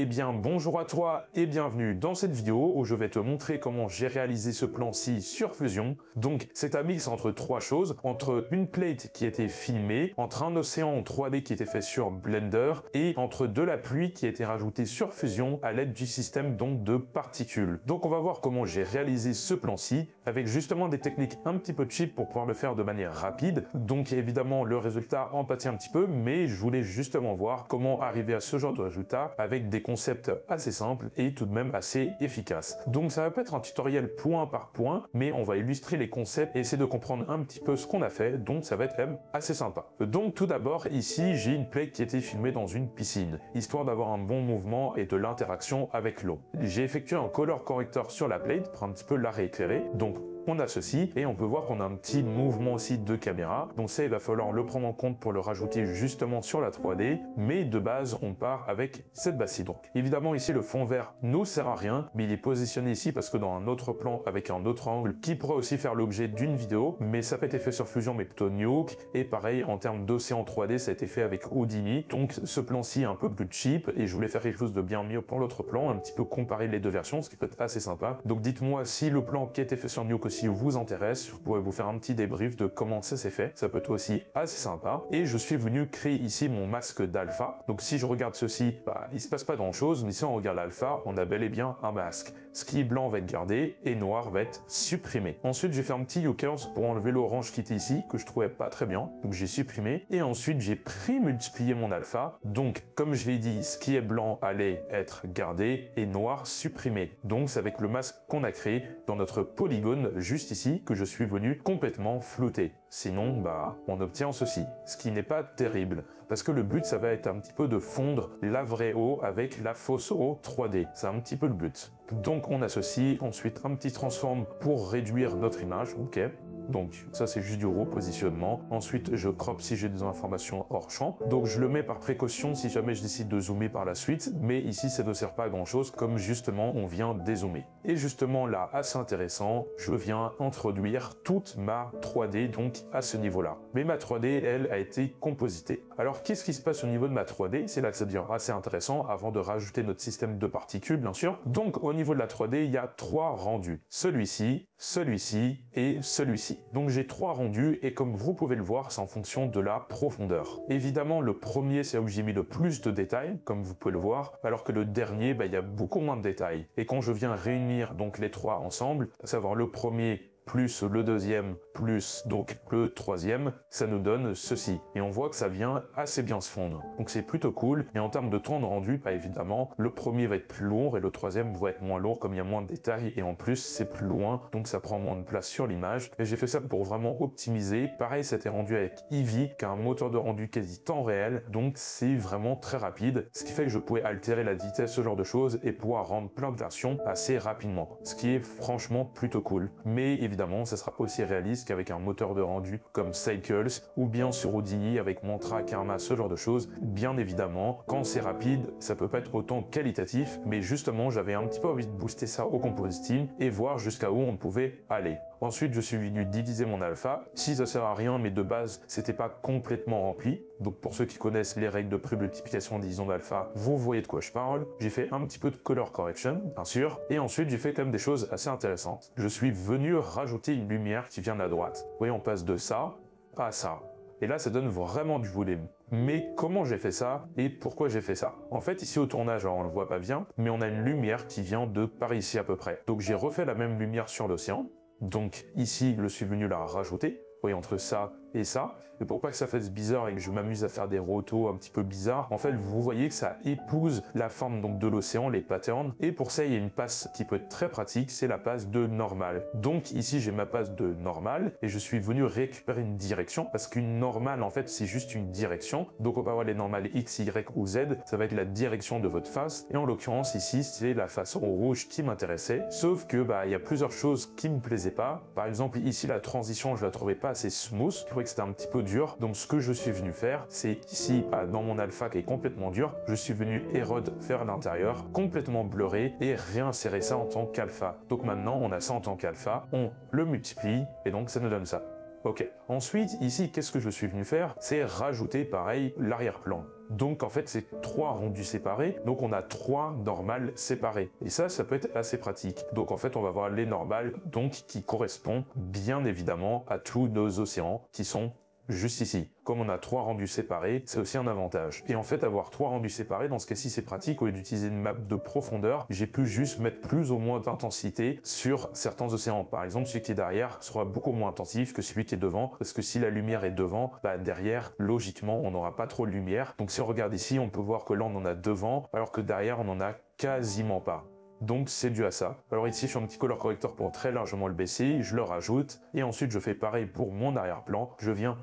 Eh bien bonjour à toi et bienvenue dans cette vidéo où je vais te montrer comment j'ai réalisé ce plan-ci sur Fusion. Donc c'est un mix entre trois choses, entre une plate qui était filmée, entre un océan en 3D qui était fait sur Blender et entre de la pluie qui a été rajoutée sur Fusion à l'aide du système donc de particules. Donc on va voir comment j'ai réalisé ce plan-ci avec justement des techniques un petit peu cheap pour pouvoir le faire de manière rapide. Donc évidemment le résultat en pâtit un petit peu, mais je voulais justement voir comment arriver à ce genre de résultat avec des concepts assez simples et tout de même assez efficaces. Donc ça va pas être un tutoriel point par point, mais on va illustrer les concepts et essayer de comprendre un petit peu ce qu'on a fait, donc ça va être quand même assez sympa. Donc tout d'abord, ici j'ai une plate qui a été filmée dans une piscine, histoire d'avoir un bon mouvement et de l'interaction avec l'eau. J'ai effectué un color corrector sur la plate pour un petit peu la rééclairer, donc on a ceci et on peut voir qu'on a un petit mouvement aussi de caméra, donc ça il va falloir le prendre en compte pour le rajouter justement sur la 3D, mais de base on part avec cette base-ci. Donc évidemment ici le fond vert nous sert à rien, mais il est positionné ici parce que dans un autre plan avec un autre angle qui pourrait aussi faire l'objet d'une vidéo, mais ça n'a pas été fait sur Fusion mais plutôt Nuke, et pareil en termes d'océan 3D ça a été fait avec Houdini, donc ce plan-ci est un peu plus cheap et je voulais faire quelque chose de bien mieux pour l'autre plan, un petit peu comparer les deux versions, ce qui peut être assez sympa. Donc dites-moi si le plan qui a été fait sur Nuke aussi vous intéresse, je pourrais vous faire un petit débrief de comment ça s'est fait, ça peut être aussi assez sympa. Et je suis venu créer ici mon masque d'alpha, donc si je regarde ceci, il se passe pas grand chose, mais si on regarde l'alpha, on a bel et bien un masque. Ce qui est blanc va être gardé et noir va être supprimé. Ensuite j'ai fait un petit Yokers pour enlever l'orange qui était ici, que je trouvais pas très bien, donc j'ai supprimé, et ensuite j'ai multiplié mon alpha, donc comme je l'ai dit, ce qui est blanc allait être gardé et noir supprimé. Donc c'est avec le masque qu'on a créé dans notre polygone juste ici que je suis venu complètement flouter. Sinon, on obtient ceci, ce qui n'est pas terrible, parce que le but, ça va être un petit peu de fondre la vraie eau avec la fausse eau 3D. C'est un petit peu le but. Donc on associe ensuite un petit transform pour réduire notre image, ok. Donc ça c'est juste du repositionnement. Ensuite je crop si j'ai des informations hors champ. Donc je le mets par précaution si jamais je décide de zoomer par la suite. Mais ici ça ne sert pas à grand chose comme justement on vient dézoomer. Et justement là assez intéressant, je viens introduire toute ma 3D donc à ce niveau là. Mais ma 3D elle a été compositée. Alors qu'est-ce qui se passe au niveau de ma 3D? C'est là que ça devient assez intéressant avant de rajouter notre système de particules bien sûr. Donc au niveau de la 3D il y a trois rendus. Celui-ci, celui-ci et celui-ci. Donc j'ai trois rendus et comme vous pouvez le voir, c'est en fonction de la profondeur. Évidemment, le premier, c'est là où j'ai mis le plus de détails, comme vous pouvez le voir, alors que le dernier, il y a beaucoup moins de détails. Et quand je viens réunir donc les trois ensemble, à savoir le premier plus le deuxième, plus donc le troisième, ça nous donne ceci. Et on voit que ça vient assez bien se fondre. Donc c'est plutôt cool. Et en termes de temps de rendu, évidemment, le premier va être plus lourd et le troisième va être moins lourd comme il y a moins de détails. Et en plus, c'est plus loin, donc ça prend moins de place sur l'image. Et j'ai fait ça pour vraiment optimiser. Pareil, c'était rendu avec Eevee, qui a un moteur de rendu quasi temps réel. Donc c'est vraiment très rapide. Ce qui fait que je pouvais altérer la vitesse, ce genre de choses, et pouvoir rendre plein de versions assez rapidement. Ce qui est franchement plutôt cool. Mais évidemment, ça sera aussi réaliste qu'avec un moteur de rendu comme Cycles ou bien sur Houdini avec Mantra, Karma, ce genre de choses. Bien évidemment, quand c'est rapide, ça peut pas être autant qualitatif, mais justement, j'avais un petit peu envie de booster ça au compositing et voir jusqu'à où on pouvait aller. Ensuite, je suis venu diviser mon alpha. Si ça sert à rien, mais de base, c'était pas complètement rempli. Donc pour ceux qui connaissent les règles de prémultiplication et division d'alpha, vous voyez de quoi je parle. J'ai fait un petit peu de color correction, bien sûr. Et ensuite, j'ai fait quand même des choses assez intéressantes. Je suis venu rajouter une lumière qui vient de la droite. Vous voyez, on passe de ça à ça. Et là, ça donne vraiment du volume. Mais comment j'ai fait ça et pourquoi j'ai fait ça? En fait, ici au tournage, alors on le voit pas bien, mais on a une lumière qui vient de par ici à peu près. Donc j'ai refait la même lumière sur l'océan. Donc ici, je suis venu la rajouter. Vous voyez, entre ça et ça. Et pour pas que ça fasse bizarre et que je m'amuse à faire des rotos un petit peu bizarres, en fait, vous voyez que ça épouse la forme donc de l'océan, les patterns. Et pour ça, il y a une passe qui peut être très pratique, c'est la passe de normale. Donc ici, j'ai ma passe de normale et je suis venu récupérer une direction parce qu'une normale, en fait, c'est juste une direction. Donc on peut avoir les normales X, Y ou Z, ça va être la direction de votre face. Et en l'occurrence, ici, c'est la face en rouge qui m'intéressait. Sauf que, il y a plusieurs choses qui me plaisaient pas. Par exemple, ici, la transition, je la trouvais pas assez smooth. Que c'était un petit peu dur, donc ce que je suis venu faire, c'est ici, dans mon alpha qui est complètement dur, je suis venu érode vers l'intérieur, complètement blurré, et réinsérer ça en tant qu'alpha. Donc maintenant, on a ça en tant qu'alpha, on le multiplie, et donc ça nous donne ça. Ok. Ensuite, ici, qu'est-ce que je suis venu faire? C'est rajouter, pareil, l'arrière-plan. Donc, en fait, c'est 3 rendus séparés. Donc, on a 3 normales séparées. Et ça peut être assez pratique. Donc, en fait, on va voir les normales, donc, qui correspondent bien évidemment à tous nos océans qui sont juste ici. Comme on a 3 rendus séparés, c'est aussi un avantage. Et en fait, avoir 3 rendus séparés, dans ce cas-ci, c'est pratique. Au lieu d'utiliser une map de profondeur, j'ai pu juste mettre plus ou moins d'intensité sur certains océans. Par exemple, celui qui est derrière sera beaucoup moins intensif que celui qui est devant, parce que si la lumière est devant, derrière, logiquement, on n'aura pas trop de lumière. Donc si on regarde ici, on peut voir que là, on en a devant, alors que derrière, on en a quasiment pas. Donc c'est dû à ça. Alors ici, je fais un petit color corrector pour très largement le baisser, je le rajoute, et ensuite je fais pareil pour mon arrière-plan. Je viens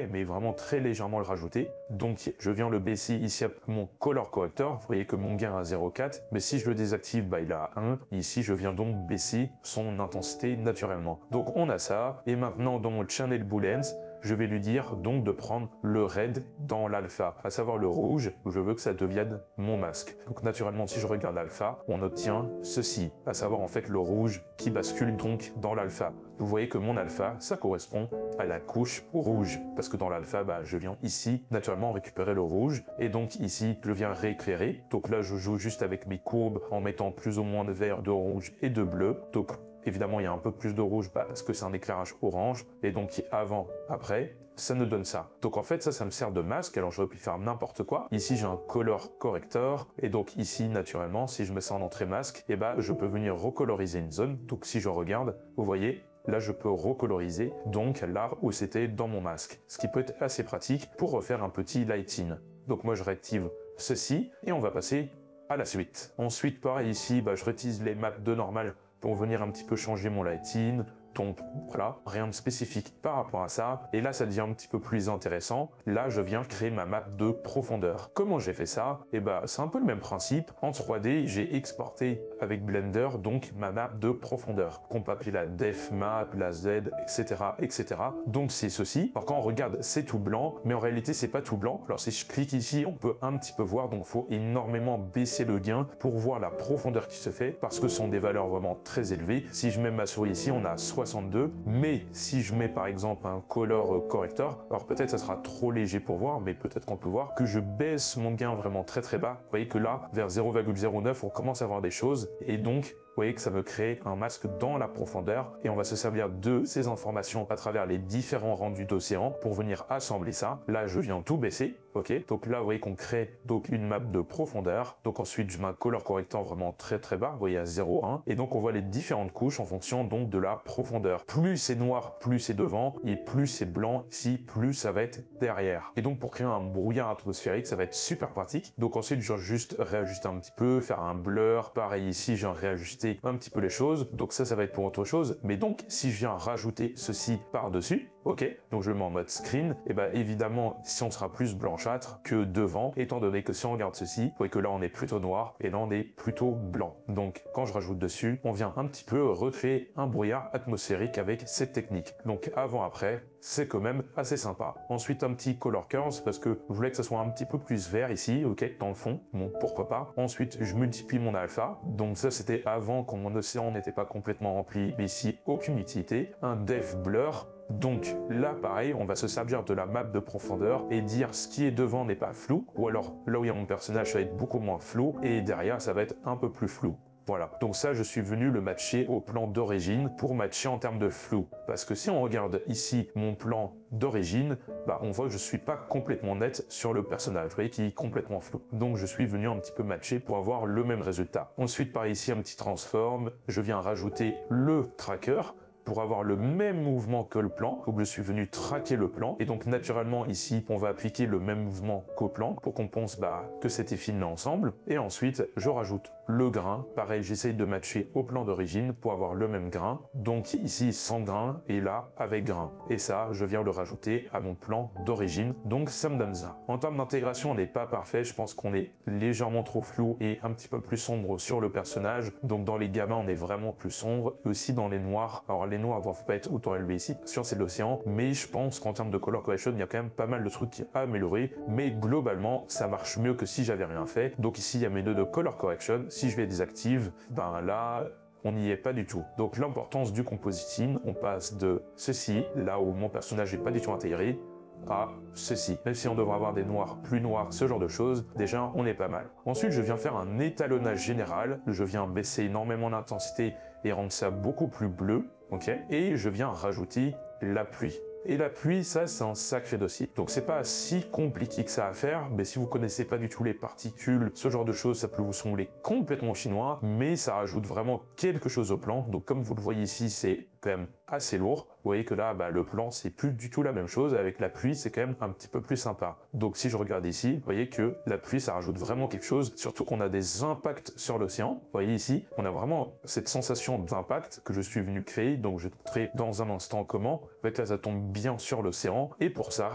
mais vraiment très légèrement le rajouter. Donc je viens le baisser ici à mon color corrector. Vous voyez que mon gain a 0,4, mais si je le désactive, il a 1. Ici, je viens donc baisser son intensité naturellement. Donc on a ça. Et maintenant, dans mon channel booleans, je vais lui dire donc de prendre le red dans l'alpha, à savoir le rouge, où je veux que ça devienne mon masque. Donc naturellement, si je regarde l'alpha, on obtient ceci, à savoir en fait le rouge qui bascule donc dans l'alpha. Vous voyez que mon alpha, ça correspond à la couche rouge, parce que dans l'alpha, je viens ici naturellement récupérer le rouge, et donc ici, je viens rééclairer. Donc là, je joue juste avec mes courbes en mettant plus ou moins de vert, de rouge et de bleu. Donc évidemment, il y a un peu plus de rouge parce que c'est un éclairage orange, et donc avant, après, ça nous donne ça. Donc en fait, ça me sert de masque, alors j'aurais pu faire n'importe quoi. Ici, j'ai un color corrector, et donc ici, naturellement, si je mets ça en entrée masque, je peux venir recoloriser une zone. Donc si je regarde, vous voyez, là, je peux recoloriser, donc là où c'était dans mon masque. Ce qui peut être assez pratique pour refaire un petit lighting. Donc moi, je réactive ceci, et on va passer à la suite. Ensuite, pareil ici, je réutilise les maps de normal pour venir un petit peu changer mon lighting. Donc voilà, rien de spécifique par rapport à ça. Et là, ça devient un petit peu plus intéressant. Là, je viens créer ma map de profondeur. Comment j'ai fait ça? C'est un peu le même principe. En 3D, j'ai exporté avec Blender, donc ma map de profondeur. Qu'on peut appeler la def map, la Z, etc., etc. Donc c'est ceci. Alors quand on regarde, c'est tout blanc, mais en réalité, c'est pas tout blanc. Alors si je clique ici, on peut un petit peu voir. Donc il faut énormément baisser le gain pour voir la profondeur qui se fait, parce que ce sont des valeurs vraiment très élevées. Si je mets ma souris ici, on a 62, mais si je mets par exemple un color corrector, alors peut-être ça sera trop léger pour voir, mais peut-être qu'on peut voir que je baisse mon gain vraiment très bas. Vous voyez que là, vers 0,09, on commence à voir des choses, et donc vous voyez que ça me crée un masque dans la profondeur, et on va se servir de ces informations à travers les différents rendus d'océan pour venir assembler ça. Là, je viens tout baisser, ok. Donc là, vous voyez qu'on crée donc une map de profondeur. Donc ensuite, je mets un color corrector vraiment très bas, vous voyez à 0,1, et donc on voit les différentes couches en fonction donc de la profondeur. Plus c'est noir, plus c'est devant, et plus c'est blanc ici, plus ça va être derrière. Et donc pour créer un brouillard atmosphérique, ça va être super pratique. Donc ensuite, je vais juste réajuster un petit peu, faire un blur. Pareil ici, je viens réajuster un petit peu les choses. Donc ça va être pour autre chose. Mais donc, si je viens rajouter ceci par-dessus, ok, donc je le mets en mode screen, et évidemment, si on sera plus blanchâtre que devant, étant donné que si on regarde ceci, vous voyez que là on est plutôt noir, et là on est plutôt blanc. Donc quand je rajoute dessus, on vient un petit peu recréer un brouillard atmosphérique avec cette technique. Donc avant-après, c'est quand même assez sympa. Ensuite, un petit color curves, parce que je voulais que ça soit un petit peu plus vert ici, ok, dans le fond, bon, pourquoi pas. Ensuite, je multiplie mon alpha, donc ça c'était avant quand mon océan n'était pas complètement rempli, mais ici, aucune utilité. Un def blur, donc là, pareil, on va se servir de la map de profondeur et dire ce qui est devant n'est pas flou, ou alors là où il y a mon personnage, ça va être beaucoup moins flou, et derrière, ça va être un peu plus flou. Voilà, donc ça, je suis venu le matcher au plan d'origine pour matcher en termes de flou. Parce que si on regarde ici mon plan d'origine, on voit que je suis pas complètement net sur le personnage, vous voyez qu'il est complètement flou. Donc je suis venu un petit peu matcher pour avoir le même résultat. Ensuite, par ici, un petit transform, je viens rajouter le tracker, pour avoir le même mouvement que le plan. Donc je suis venu traquer le plan, et donc naturellement ici on va appliquer le même mouvement qu'au plan pour qu'on pense que c'était filmé ensemble. Et ensuite je rajoute le grain, pareil j'essaye de matcher au plan d'origine pour avoir le même grain, donc ici sans grain et là avec grain, et ça je viens le rajouter à mon plan d'origine, donc ça me donne ça. En termes d'intégration on n'est pas parfait, je pense qu'on est légèrement trop flou et un petit peu plus sombre sur le personnage, donc dans les gamins on est vraiment plus sombre, aussi dans les noirs. Alors les noirs vont pas être autant élevés ici, sûr c'est l'océan, mais je pense qu'en termes de color correction il y a quand même pas mal de trucs à améliorer, mais globalement ça marche mieux que si j'avais rien fait. Donc ici il y a mes nœuds de color correction, si je les désactive, là on n'y est pas du tout. Donc l'importance du compositing, on passe de ceci, là où mon personnage n'est pas du tout intégré, à ceci. Même si on devrait avoir des noirs plus noirs, ce genre de choses, déjà on est pas mal. Ensuite je viens faire un étalonnage général, je viens baisser énormément l'intensité et rendre ça beaucoup plus bleu, ok, et je viens rajouter la pluie. Et la pluie, ça c'est un sacré dossier. Donc c'est pas si compliqué que ça à faire, mais si vous connaissez pas du tout les particules, ce genre de choses, ça peut vous sembler complètement chinois, mais ça rajoute vraiment quelque chose au plan. Donc comme vous le voyez ici, c'est quand même assez lourd. Vous voyez que là, le plan, c'est plus du tout la même chose. Avec la pluie, c'est quand même un petit peu plus sympa. Donc si je regarde ici, vous voyez que la pluie, ça rajoute vraiment quelque chose, surtout qu'on a des impacts sur l'océan. Vous voyez ici, on a vraiment cette sensation d'impact que je suis venu créer. Donc je te montrerai dans un instant comment. Avec là, ça tombe bien sur l'océan. Et pour ça,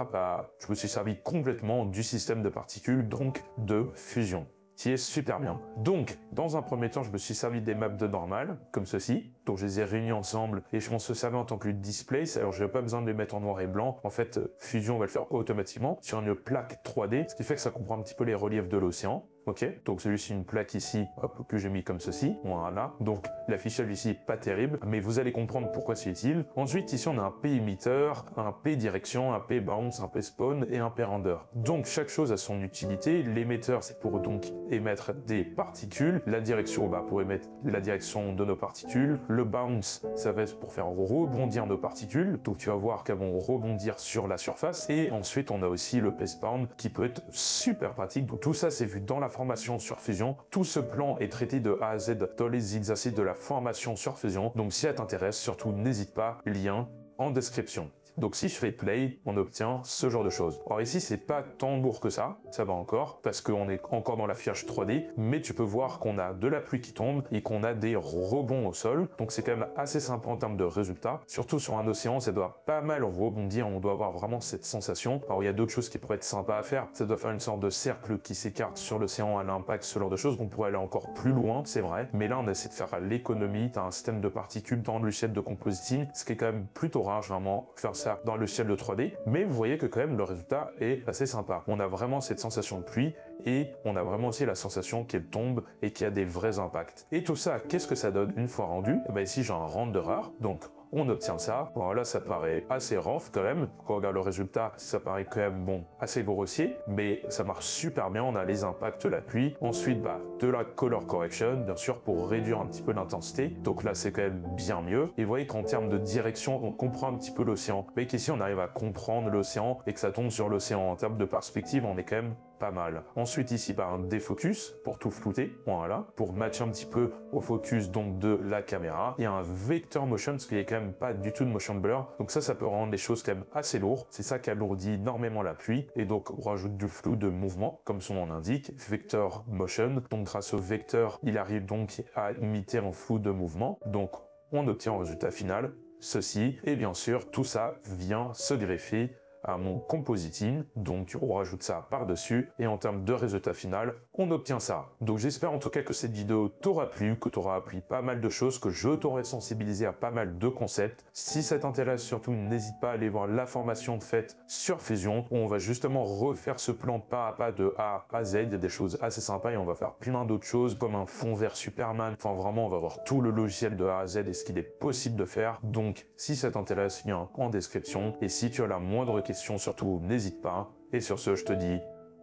je me suis servi complètement du système de particules, donc de fusion, qui est super bien. Donc, dans un premier temps, je me suis servi des maps de normal, comme ceci. Donc, je les ai réunis ensemble et je m'en suis servi en tant que displace. Alors, je n'ai pas besoin de les mettre en noir et blanc. En fait, Fusion va le faire automatiquement sur une plaque 3D, ce qui fait que ça comprend un petit peu les reliefs de l'océan. Ok, donc celui-ci, une plaque ici, hop, que j'ai mis comme ceci, voilà. Donc l'affichage ici, pas terrible, mais vous allez comprendre pourquoi c'est utile. Ensuite, ici, on a un P émetteur, un P direction, un P bounce, un P spawn et un P render. Donc chaque chose a son utilité. L'émetteur, c'est pour donc émettre des particules. La direction, pour émettre la direction de nos particules. Le bounce, ça va être pour faire rebondir nos particules. Donc tu vas voir qu'elles vont rebondir sur la surface. Et ensuite, on a aussi le P spawn qui peut être super pratique. Donc tout ça, c'est vu dans la formation sur Fusion. Tout ce plan est traité de A à Z dans les exercices de la formation sur Fusion. Donc si ça t'intéresse, surtout n'hésite pas, lien en description. Donc si je fais play, on obtient ce genre de choses. Alors ici, c'est pas tant lourd que ça va encore, parce qu'on est encore dans l'affichage 3D, mais tu peux voir qu'on a de la pluie qui tombe et qu'on a des rebonds au sol. Donc c'est quand même assez sympa en termes de résultats. Surtout sur un océan, ça doit pas mal rebondir, on doit avoir vraiment cette sensation. Alors il y a d'autres choses qui pourraient être sympas à faire. Ça doit faire une sorte de cercle qui s'écarte sur l'océan à l'impact, ce genre de choses. On pourrait aller encore plus loin, c'est vrai. Mais là, on essaie de faire l'économie. Tu as un système de particules dans le logiciel de compositing, ce qui est quand même plutôt rare, vraiment, faire ça dans le logiciel de 3D, mais vous voyez que quand même le résultat est assez sympa. On a vraiment cette sensation de pluie et on a vraiment aussi la sensation qu'elle tombe et qu'il y a des vrais impacts. Et tout ça, qu'est-ce que ça donne une fois rendu? Ici j'ai un renderer, donc on obtient ça. Voilà, ça paraît assez rough quand même. Quand on regarde le résultat, ça paraît quand même assez grossier, mais ça marche super bien. On a les impacts de la pluie. Ensuite, de la color correction, bien sûr, pour réduire un petit peu l'intensité. Donc là, c'est quand même bien mieux. Et vous voyez qu'en termes de direction, on comprend un petit peu l'océan. Vous voyez qu'ici, on arrive à comprendre l'océan et que ça tombe sur l'océan. En termes de perspective, on est quand même pas mal. Ensuite ici un défocus pour tout flouter, voilà, pour matcher un petit peu au focus donc de la caméra. Il y a un vector motion, ce qui est quand même pas du tout de motion blur, donc ça peut rendre les choses quand même assez lourdes. C'est ça qui alourdit énormément la pluie et donc on rajoute du flou de mouvement comme son nom l'indique, vector motion. Donc grâce au vecteur, il arrive donc à imiter un flou de mouvement, donc on obtient un résultat final ceci, et bien sûr tout ça vient se greffer à mon compositing, donc on rajoute ça par-dessus, et en termes de résultat final, on obtient ça. Donc j'espère en tout cas que cette vidéo t'aura plu, que t'auras appris pas mal de choses, que je t'aurai sensibilisé à pas mal de concepts. Si ça t'intéresse, surtout n'hésite pas à aller voir la formation faite sur Fusion, où on va justement refaire ce plan pas à pas de A à Z. Il y a des choses assez sympas et on va faire plein d'autres choses, comme un fond vert Superman. Enfin vraiment, on va voir tout le logiciel de A à Z et ce qu'il est possible de faire. Donc si ça t'intéresse, il y a un en description. Et si tu as la moindre question, surtout n'hésite pas. Et sur ce, je te dis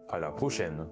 à la prochaine.